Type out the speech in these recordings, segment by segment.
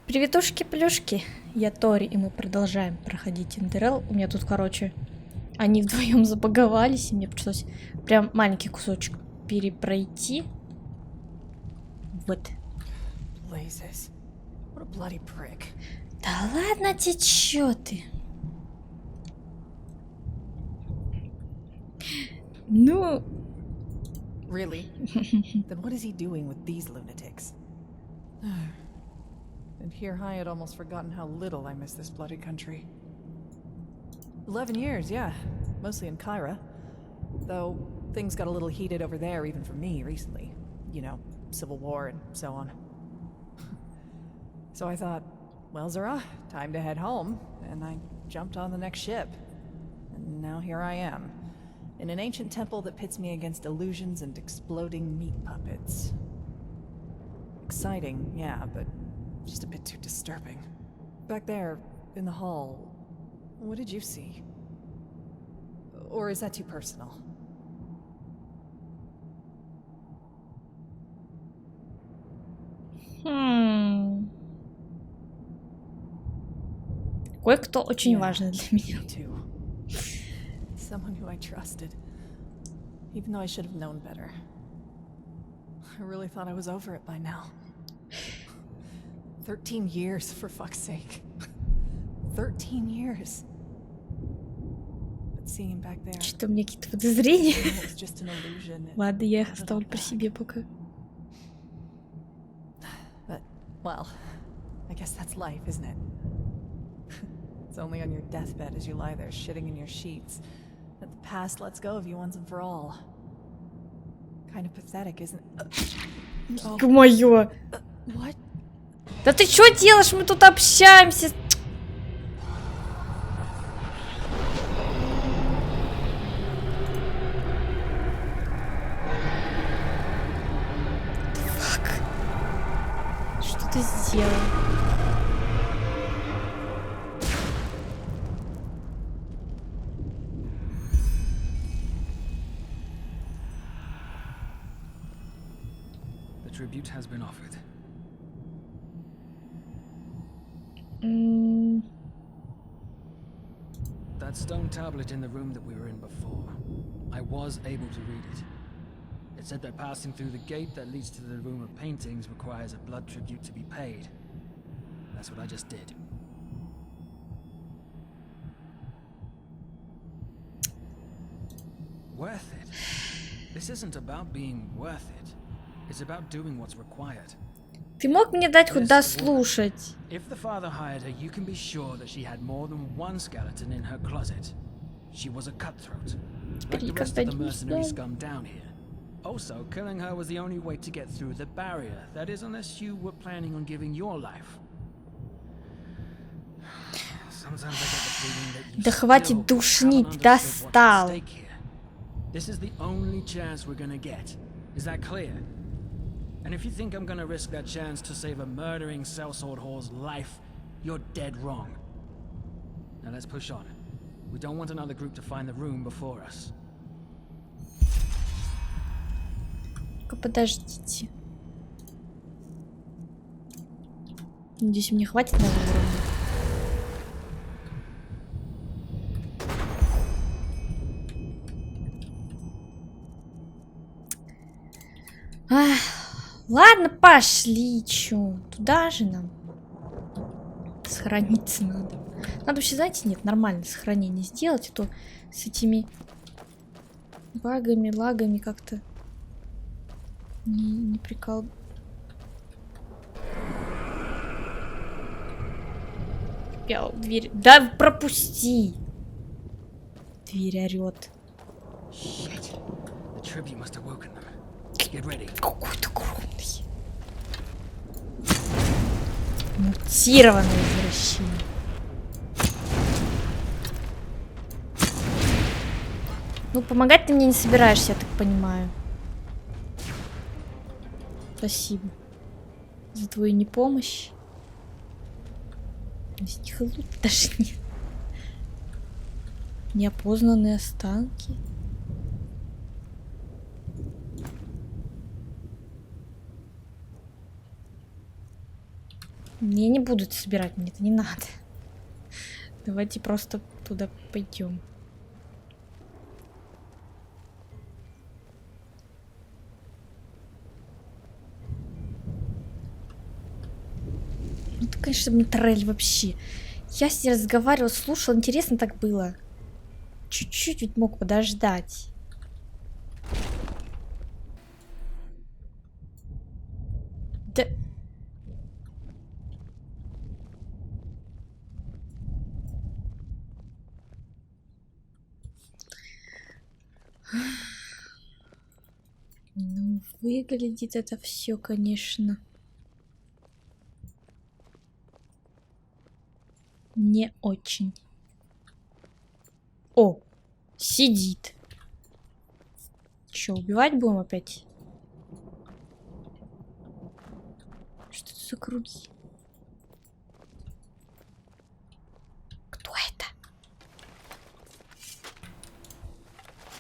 Приветушки-плюшки, я Тори, и мы продолжаем проходить Enderal. У меня тут, короче, они вдвоем забаговались, и мне пришлось прям маленький кусочек перепройти. Вот. Да ладно тебе, чё ты? Ну... Really? Then what is he doing with these lunatics? And here I had almost forgotten how little I miss this bloody country. 11 years, yeah. Mostly in Kyra. Though things got a little heated over there even for me recently. You know, civil war and so on. So I thought, well, Zara, time to head home. And I jumped on the next ship. And now here I am. In an ancient temple that pits me against illusions and exploding meat puppets. Exciting, yeah, but just a bit too disturbing. Back there, in the hall, what did you see? Or is that too personal? Кое-кто очень важный для меня. Someone who I trusted, even though I should have known better. I really thought I was over it by now. 13 years, for fuck's sake. 13 years. But seeing him back there... Что-то у меня какие-то подозрения. It was just an illusion. Ладно, я их оставлю при себе пока. But, well, I guess that's life, isn't it? It's only on your deathbed as you lie there shitting in your sheets that the past lets go of you once and for all. Kind of pathetic, isn't it? Oh. Моё! What? Да ты что делаешь? Мы тут общаемся. Фак. Что ты сделал? Tribute has been offered. That stone tablet in the room that we were in before, I was able to read it. It said that passing through the gate that leads to the room of paintings requires a blood tribute to be paid. That's what I just did. Worth it? This isn't about being worth it. It's about doing what's required. Ты мог мне дать хоть дослушать? If the father hired her, you can be sure that she had more than one skeleton in her closet. She was a cutthroat, like the rest of the mercenary scum down here. Also, killing her was the only way to get through the barrier. That is, unless you were planning on giving your life. Sometimes I get the feeling that you Да хватит душнить, достал. This is the only chance we're gonna get. Is that clear? And if you think I'm gonna risk that chance to save a murdering sellsword whore's life, you're dead wrong. Now let's push on. We don't want another group to find the room before us. Подождите. Надеюсь, мне хватит на уровня. Ах. Ладно, пошли, чё? Туда же нам. Сохраниться надо. Надо вообще, знаете, нет, нормально сохранение сделать, а то с этими багами, лагами как-то не прикол. Пял, дверь. Да пропусти! Дверь орёт. Какой-то крупный. Мутированный извращение. Ну, помогать ты мне не собираешься, я так понимаю. Спасибо за твою непомощь. Из них лут даже нет. Неопознанные останки. Мне не будут собирать, мне это не надо. Давайте просто туда пойдем. Ну, это, конечно, мне трель вообще. Я с ней разговаривала, слушала, интересно так было. Чуть-чуть ведь мог подождать. Да... Ну, выглядит это все, конечно, не очень. О, сидит. Че, убивать будем опять? Что это за круги? Кто это?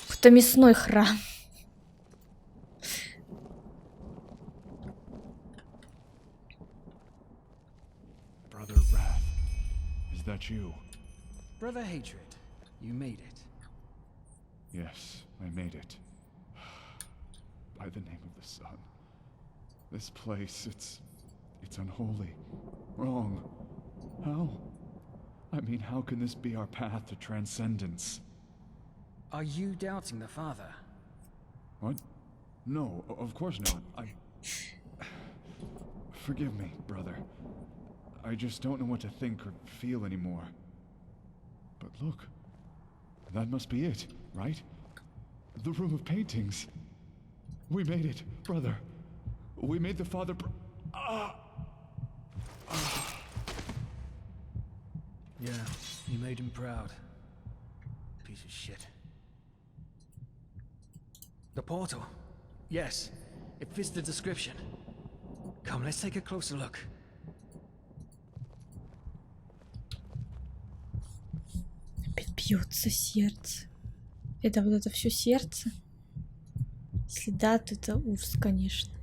Какой-то мясной храм. Brother Wrath, is that you? Brother Hatred, you made it. Yes, I made it. By the name of the sun. This place, it's unholy. Wrong. How? I mean, how can this be our path to transcendence? Are you doubting the Father? What? No, of course not. Forgive me, brother. I just don't know what to think or feel anymore. But look, that must be it, right? The room of paintings. We made it, brother. We made the Father Yeah, you made him proud. Piece of shit. The portal. Yes, it fits the description. Come, let's take a closer look. Опять бьется сердце. Это вот это все сердце. Если да, то это ужас, конечно.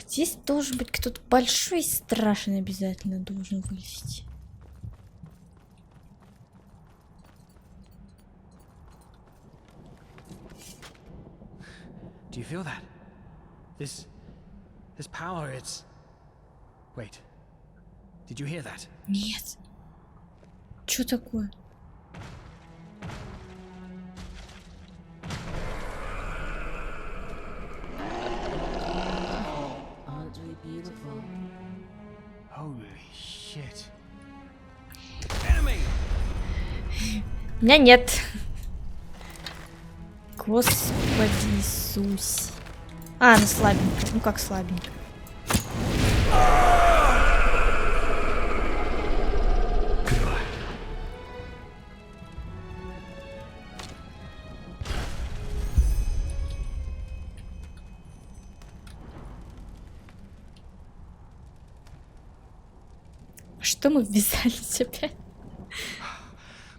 Здесь должен быть кто-то большой и страшный, обязательно должен вылезти. Do you feel that? This power, it's... Wait. Did you hear that? Нет. Что такое? Holy shit. Enemy! У меня нет. Господи Иисус. А, она слабенькая. Ну как слабенькая? Что мы ввязались опять?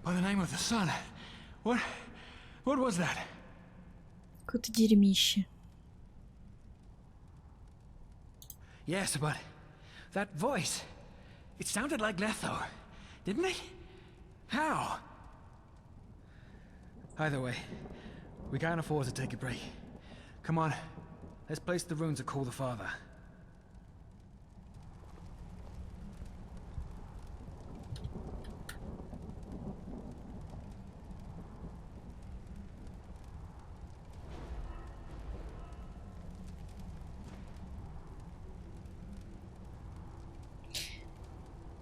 By the name of the sun. What was that? Какое-то дерьмище. Yes, but that voice, it sounded like Letho, didn't it? How? Either way, we can't afford to take a break. Come on, let's place the rune to call the Father.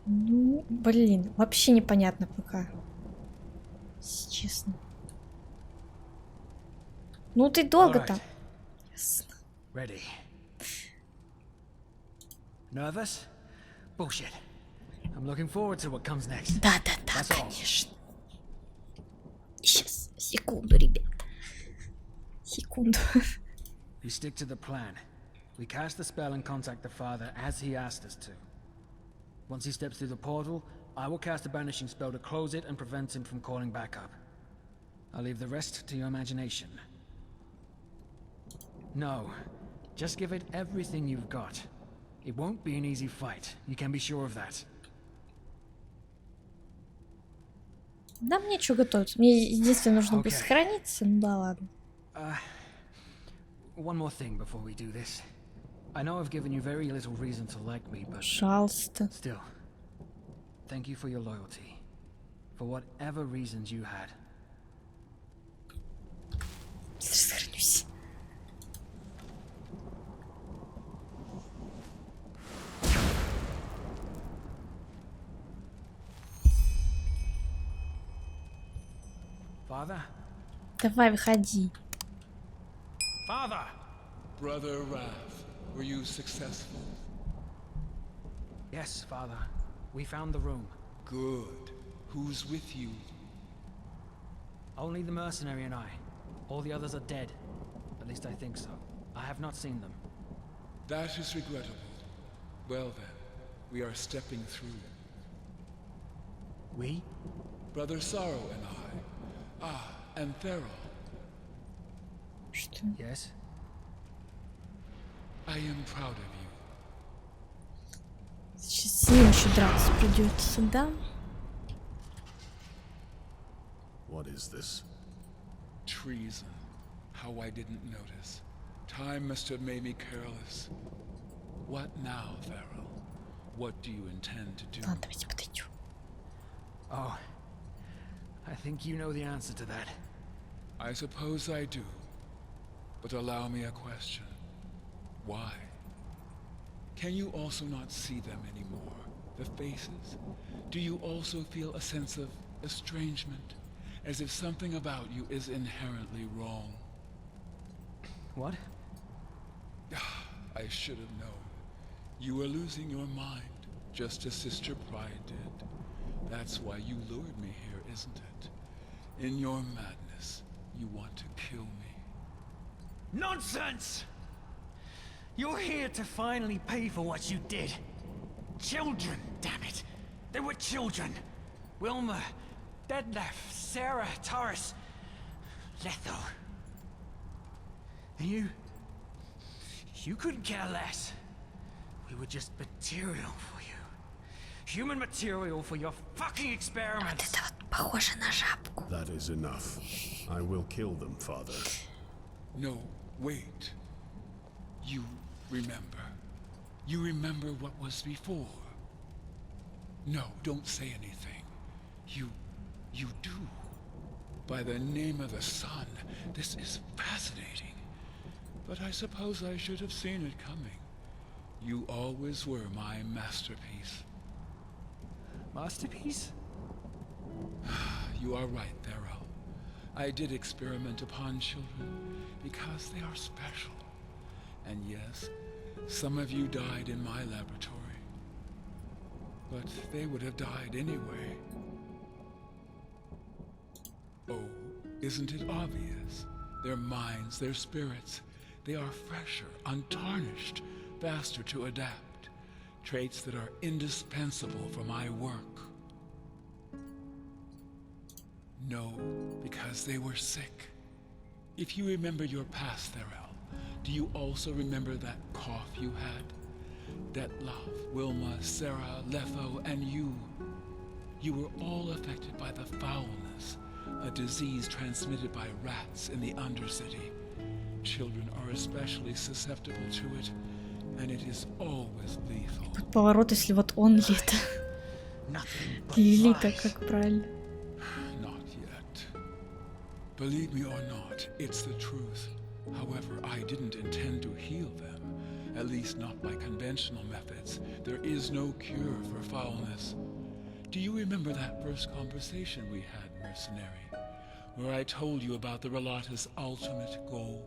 Ну, блин, вообще непонятно пока. Если честно. Ну ты долго там. Ясно. Ready. Nervous? Bullshit. I'm looking forward to what comes next. Да, That's all. конечно. Сейчас, секунду, ребят. Секунду. We stick to the plan. We cast the spell and contact the Father as he asked us to. Once he steps through the portal, I will cast a banishing spell to close it and prevent him from calling back up. I'll leave the rest to your imagination. No, Just give it everything you've got. It won't be an easy fight. You can be sure of that. Да мне что готовить? Мне единственное нужно будет Okay. сохраниться. Ну да ладно. One more thing before we do this. I know I've given you very little reason to like me, but Пожалуйста. still, thank you for your loyalty. For whatever reasons you had. Сохранюсь. Father? Давай, выходи. Father! Brother Wrath, were you successful? Yes, Father. We found the room. Good. Who's with you? Only the mercenary and I. All the others are dead. At least I think so. I have not seen them. That is regrettable. Well then, we are stepping through. We? Brother Sorrow and I. Ah, and Enderal. Что? Yes? I am proud of you. Сейчас с ним еще драться придется, да? What is this? Treason. How I didn't notice. Time must have made me careless. What now, Farrell? What do you intend to do? Ладно, давайте подойдем. Oh. I think you know the answer to that. I suppose I do. But allow me a question. Why? Can you also not see them anymore? The faces? Do you also feel a sense of estrangement? As if something about you is inherently wrong? What? I should have known. You were losing your mind, just as Sister Pride did. That's why you lured me here, isn't it? In your madness, you want to kill me. Nonsense! You're here to finally pay for what you did. Children, damn it. They were children. Wilma, Detlef, Sarah, Taurus, Letho. And you couldn't care less. We were just material for you. Human material for your fucking Вот experiments. это вот похоже на жабку. That is enough. I will kill them, Father. No, wait. You remember. You remember what was before. No, don't say anything. You do. By the name of the sun, this is fascinating. But I suppose I should have seen it coming. You always were my masterpiece. Masterpiece? You are right, Thero. I did experiment upon children because they are special. And yes, some of you died in my laboratory. But they would have died anyway. Oh, isn't it obvious? Their minds, their spirits, they are fresher, untarnished, faster to adapt. Traits that are indispensable for my work. No, because they were sick. If you remember your past, Therell, do you also remember that cough you had? Detlef, Wilma, Sarah, Letho, and you. You were all affected by the foulness, a disease transmitted by rats in the Undercity. Children are especially susceptible to it, and it is always lethal. Тут поворот, если вот он Лита. Лита, как правильно. Not yet. Believe me or not, it's the truth. However, I didn't intend to heal them, at least not by conventional methods. There is no cure for foulness. Do you remember that first conversation we had, mercenary, where I told you about the Relata's ultimate goal?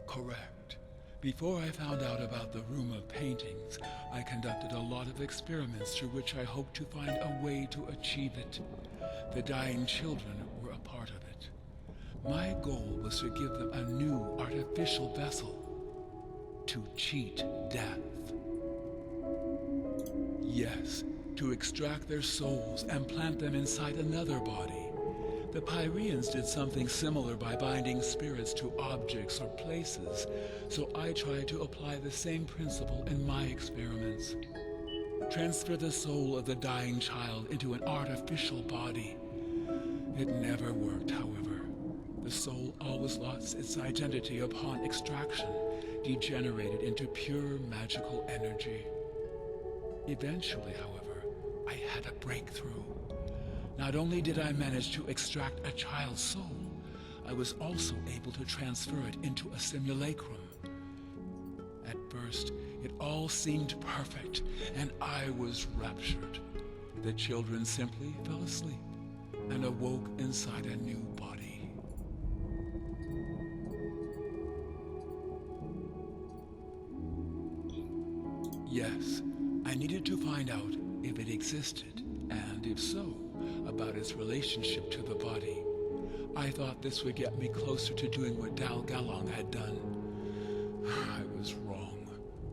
Correct. Before I found out about the Room of Paintings, I conducted a lot of experiments through which I hoped to find a way to achieve it. The dying children were a part of it. My goal was to give them a new artificial vessel to cheat death. Yes, to extract their souls and plant them inside another body. The Pyreans did something similar by binding spirits to objects or places, so I tried to apply the same principle in my experiments. Transfer the soul of the dying child into an artificial body. It never worked, however. The soul always lost its identity upon extraction, degenerated into pure magical energy. Eventually, however, I had a breakthrough. Not only did I manage to extract a child's soul, I was also able to transfer it into a simulacrum. At first, it all seemed perfect, and I was raptured. The children simply fell asleep and awoke inside a new body. Yes, I needed to find out if it existed, and if so, about its relationship to the body. I thought this would get me closer to doing what Dal Galong had done. I was wrong,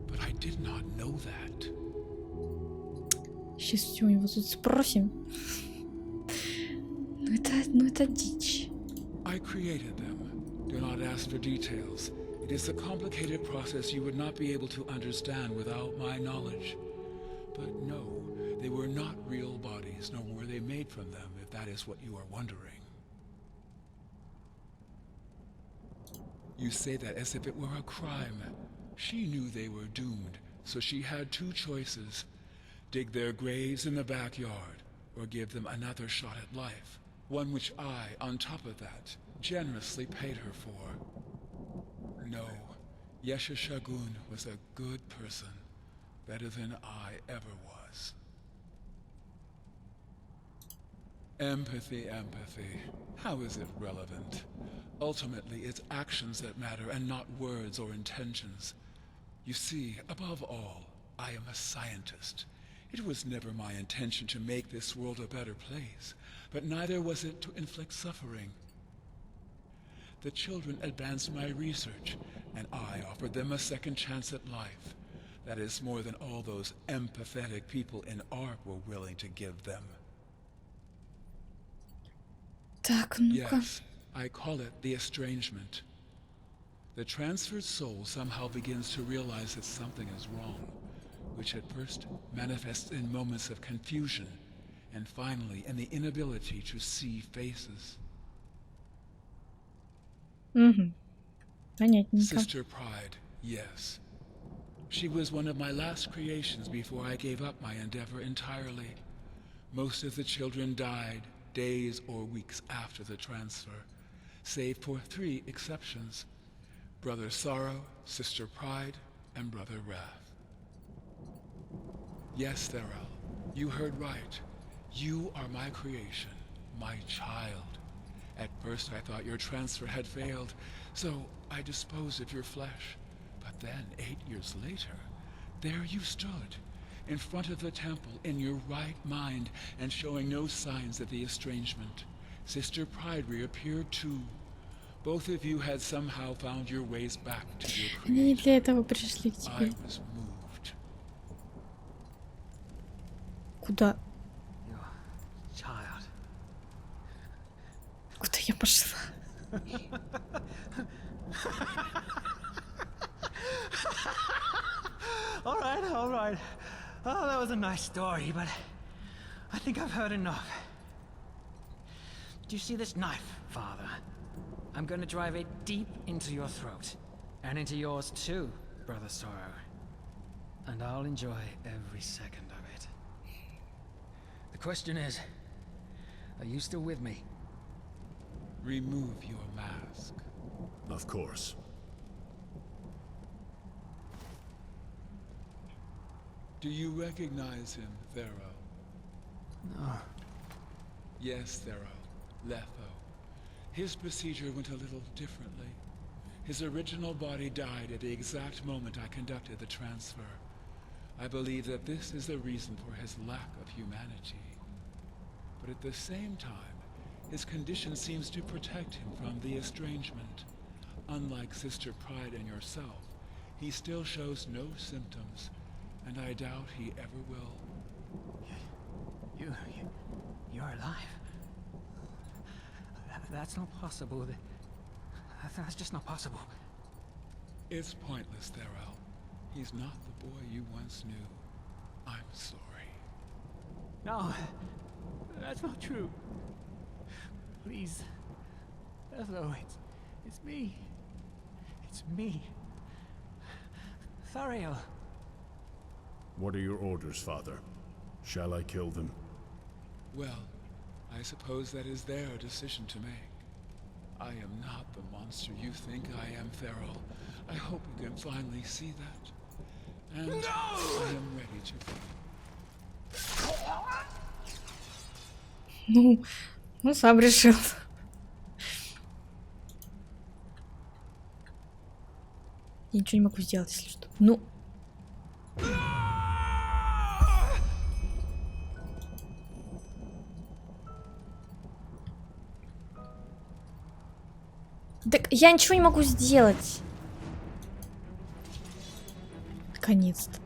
but I did not know that. Сейчас все у него тут спросим. Ну это дичь. I created them. Do not ask for details. It is a complicated process you would not be able to understand without my knowledge. But no, they were not real bodies, nor were they made from them, if that is what you are wondering. You say that as if it were a crime. She knew they were doomed, so she had two choices. Dig their graves in the backyard, or give them another shot at life. One which I, on top of that, generously paid her for. No, Yesha Shagun was a good person, better than I ever was. Empathy. How is it relevant? Ultimately, it's actions that matter and not words or intentions. You see, above all, I am a scientist. It was never my intention to make this world a better place, but neither was it to inflict suffering. The children advanced my research, and I offered them a second chance at life. That is more than all those empathetic people in ARP were willing to give them. Так, ну-ка. Yes, I call it the estrangement. The transferred soul somehow begins to realize that something is wrong, which at first manifests in moments of confusion, and finally in the inability to see faces. Понятненько. Sister Pride, yes. She was one of my last creations before I gave up my endeavor entirely. Most of the children died days or weeks after the transfer, save for 3 exceptions: Brother Sorrow, Sister Pride, and Brother Wrath. Yes, Theral, you heard right. You are my creation, my child. At first I thought your transfer had failed, so I disposed of your flesh. But then, 8 years later, there you stood, in front of the temple, in your right mind, and showing no signs of the estrangement. Sister Pride reappeared too. Both of you had somehow found your ways back to your Они не creator. для этого пришли к I тебе. was moved. Куда? Your child. Куда я пошла? All right. Oh, that was a nice story, but I think I've heard enough. Do you see this knife, Father? I'm going to drive it deep into your throat. And into yours too, Brother Sorrow. And I'll enjoy every second of it. The question is, are you still with me? Remove your mask. Of course. Do you recognize him, Thero? No. Yes, Thero. Letho. His procedure went a little differently. His original body died at the exact moment I conducted the transfer. I believe that this is the reason for his lack of humanity. But at the same time, his condition seems to protect him from the estrangement. Unlike Sister Pride and yourself, he still shows no symptoms, and I doubt he ever will. You're alive. That's not possible. That's just not possible. It's pointless, Enderal. He's not the boy you once knew. I'm sorry. No, that's not true. Please, Ethel, it's me. It's me. Thariel. What are your orders, Father? Shall I kill them? Well, I suppose that is their decision to make. I am not the monster you think I am, Enderal. I hope you can finally see that. And I am ready to fight. Ну, сам решил. Я ничего не могу сделать, если что. Ну. Так я ничего не могу сделать. Наконец-то.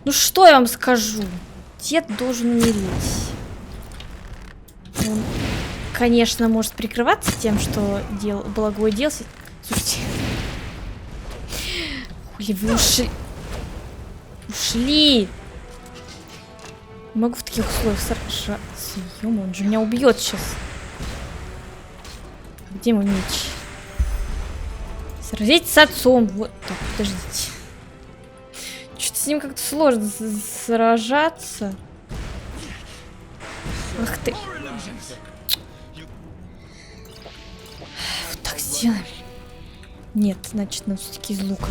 Ну что я вам скажу? Дед должен умереть. Он, конечно, может прикрываться тем, что благое дело. Слушайте. Хули вы ушли. Ушли. Не могу в таких условиях сражаться. Ё-моё, он же меня убьет сейчас. Где мой меч? Сразитесь с отцом. Вот так, подождите. Что-то с ним как-то сложно сражаться. Ах ты. Вот так сделаем. Нет, значит, нам все-таки из лука.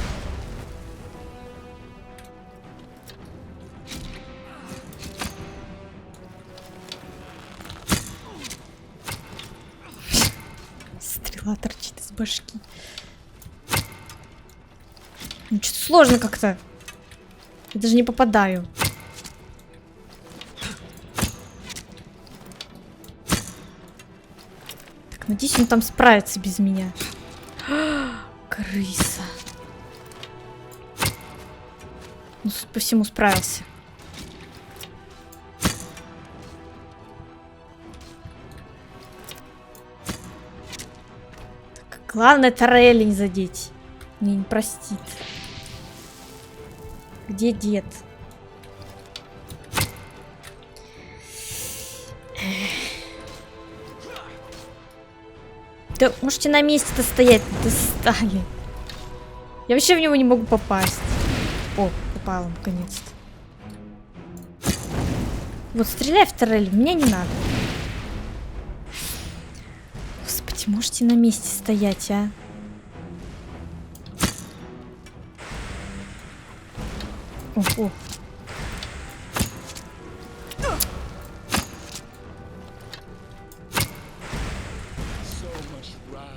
Стрела торчит из башки. Ну, что-то сложно как-то. Я даже не попадаю. Так, надеюсь, он там справится без меня. Крыса. Ну, судя по всему, справился. Так, главное, Торелли не задеть. Мне не простит. Где дед? Да можете на месте-то стоять, достали. Я вообще в него не могу попасть. О, попала наконец-то. Вот стреляй в Торель, мне не надо. Господи, можете на месте стоять, а? О.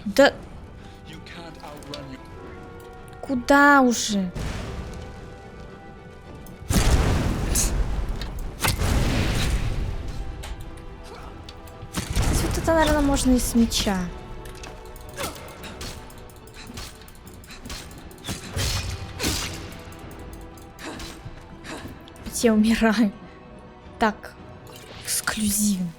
Да... Куда уже? Вот это, наверное, можно и с меча. Я умираю. Так, эксклюзивно.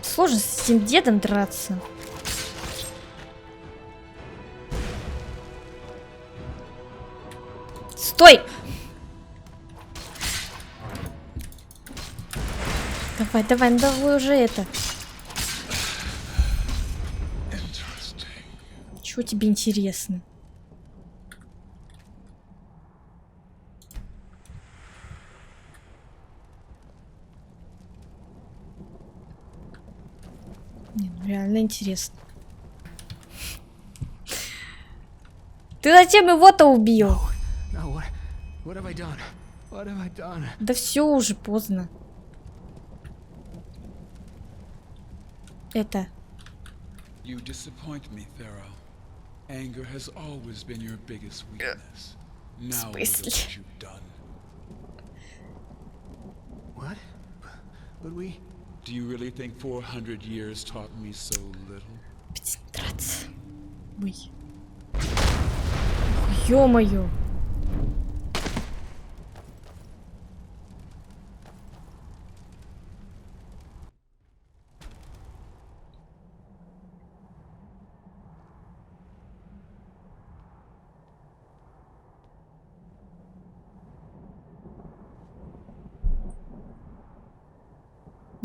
Сложно с этим дедом драться. Стой! Давай, давай, ну давай уже это. Чего тебе интересно? Не, ну реально интересно. Ты зачем его-то убил? Да все уже поздно. Это. You disappoint me, Enderal. Anger has always been your biggest weakness. Now look at what you've done. What? But we... Do you really think 400 years taught me so little? Ой. Ё-моё.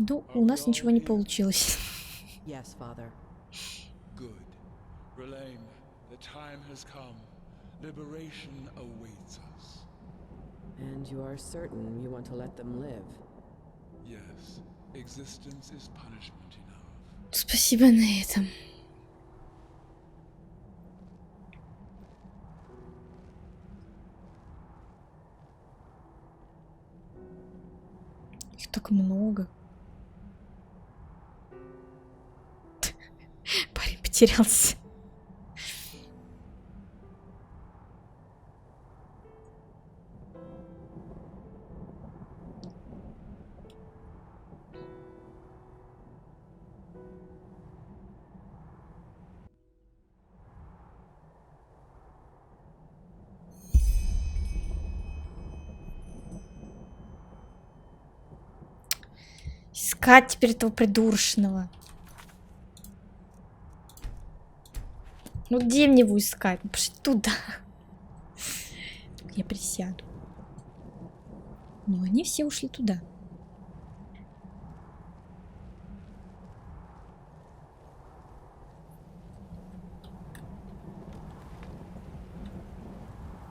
Ну, у нас ничего не получилось. Yes, Father. Good. Relaine, the time has come. Liberation awaits us. And you are certain you want to let them live? Yes, existence is punishment enough. Спасибо на этом. Их так много. Парень потерялся. Искать теперь этого придурочного. Ну где мне его искать? Ну пошли туда. Я присяду. Но они все ушли туда.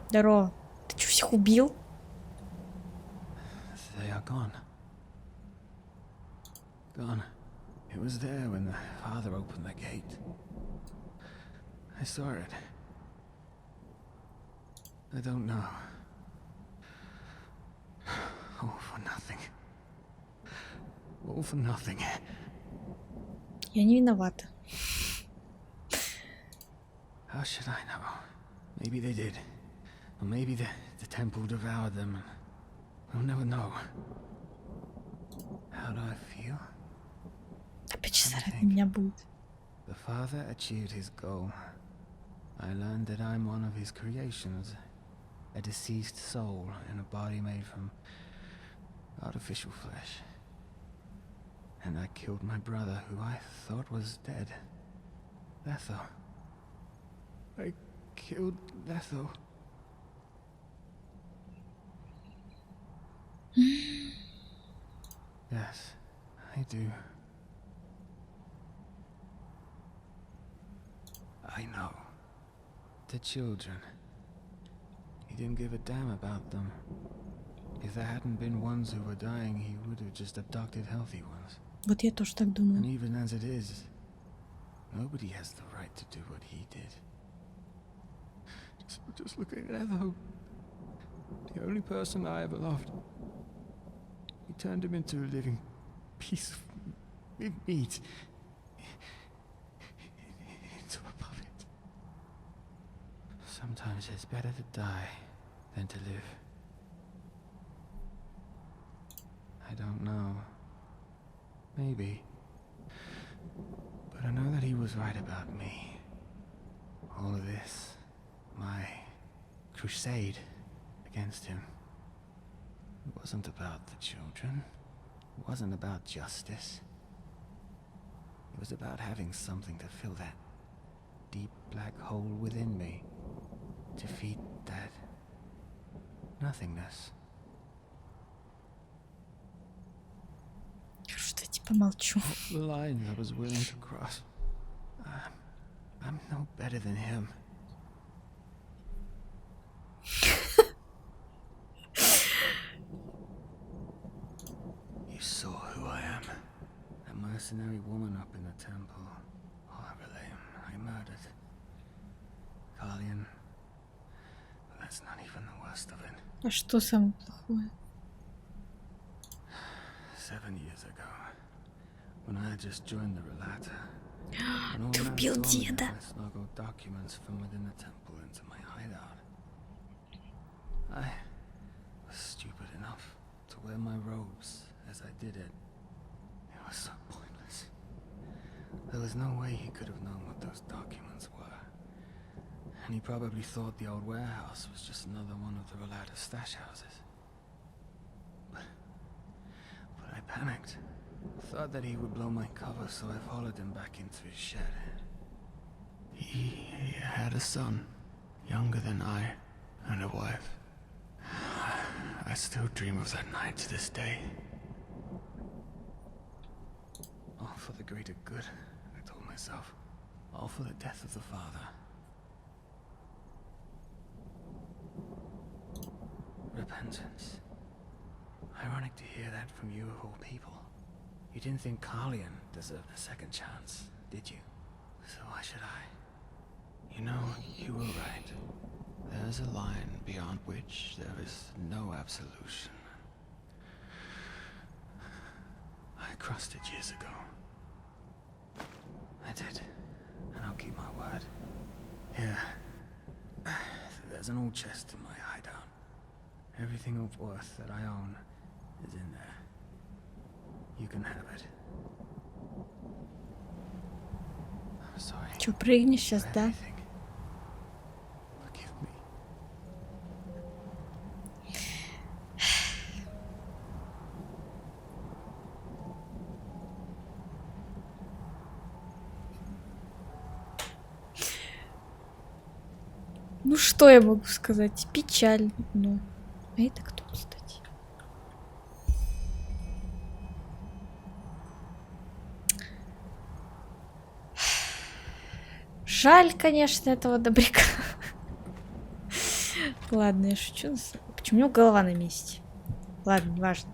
Здорово. Ты что, всех убил? They are gone. Gone. It was there when the father opened the gate. I saw it. I don't know. All for nothing. All for nothing. Я не виновата. How should I know? Maybe they did. Or maybe the temple devoured them. We'll never know. How do I feel? Опять срать на меня будет. The father achieved his goal. I learned that I'm one of his creations. A deceased soul in a body made from artificial flesh. And I killed my brother, who I thought was dead. Letho. I killed Letho. Yes, I do. I know. The children. He didn't give a damn about them. If there hadn't been ones who were dying, he would have just abducted healthy ones. Вот я тоже так And думаю. even as it is, nobody has the right to do what he did. Just look at Letho. The only person I ever loved. He turned him into a living piece of meat. Into a puppet. Sometimes it's better to die than to live. I don't know. Maybe. But I know that he was right about me. All of this. My crusade against him. It wasn't about the children. It wasn't about justice. It was about having something to fill that deep black hole within me. To feed that nothingness. Что я типа молчу. The lines I was willing to cross. I'm no better than him. You saw who I am. That mercenary woman up in the temple. Horribly, I murdered. Carlian. But that's not even the worst of it. А что самое плохое? 7 years ago, when I had just joined the Relata, Ты убил деда. I smuggled documents from within the temple into my hideout. I was stupid enough to wear my robes as I did it. It was so pointless. There was no way he could have known what those documents were. And he probably thought the old warehouse was just another one of the Relata stash houses. But I panicked. Thought that he would blow my cover, so I followed him back into his shed. He had a son, younger than I, and a wife. I still dream of that night to this day. for the greater good, I told myself. All for the death of the father. Repentance. Ironic to hear that from you of all people. You didn't think Carlian deserved a second chance, did you? So why should I? You know, you were right. There's a line beyond which there is no absolution. I crossed it years ago. I did, and I'll keep my word. Here, there's an old chest in my hideout. Everything of worth that I own is in there. You can have it. I'm sorry. Чё, прыгнешь сейчас, for да? everything. Forgive me. Ну что я могу сказать? Печально. Ну, а это кто, кстати? Жаль, конечно, этого добряка. Ладно, я шучу. Почему у него голова на месте? Ладно, неважно.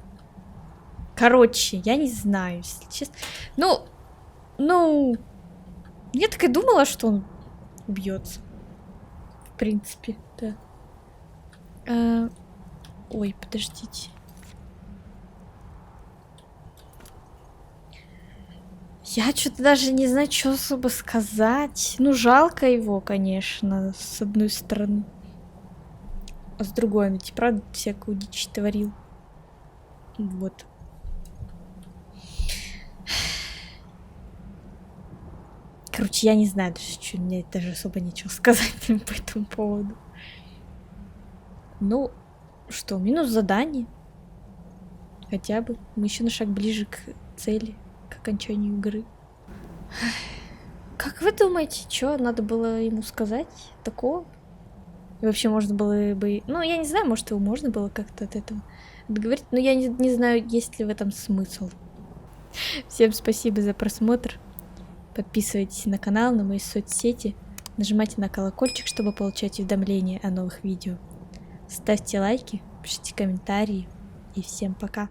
Короче, я не знаю, если честно. Ну, я так и думала, что он убьется. В принципе, да. Ой, подождите. Я что-то даже не знаю, что особо сказать. Ну, жалко его, конечно, с одной стороны. А с другой, он ведь правда всякую дичь творил. Вот. Короче, я не знаю даже, что мне даже особо нечего сказать по этому поводу. Ну, что, минус задание. Хотя бы. Мы еще на шаг ближе к цели, к окончанию игры. Как вы думаете, что надо было ему сказать такого? И вообще можно было бы... Ну, я не знаю, может, его можно было как-то от этого отговорить, но я не знаю, есть ли в этом смысл. Всем спасибо за просмотр. Подписывайтесь на канал, на мои соцсети. Нажимайте на колокольчик, чтобы получать уведомления о новых видео. Ставьте лайки, пишите комментарии. И всем пока.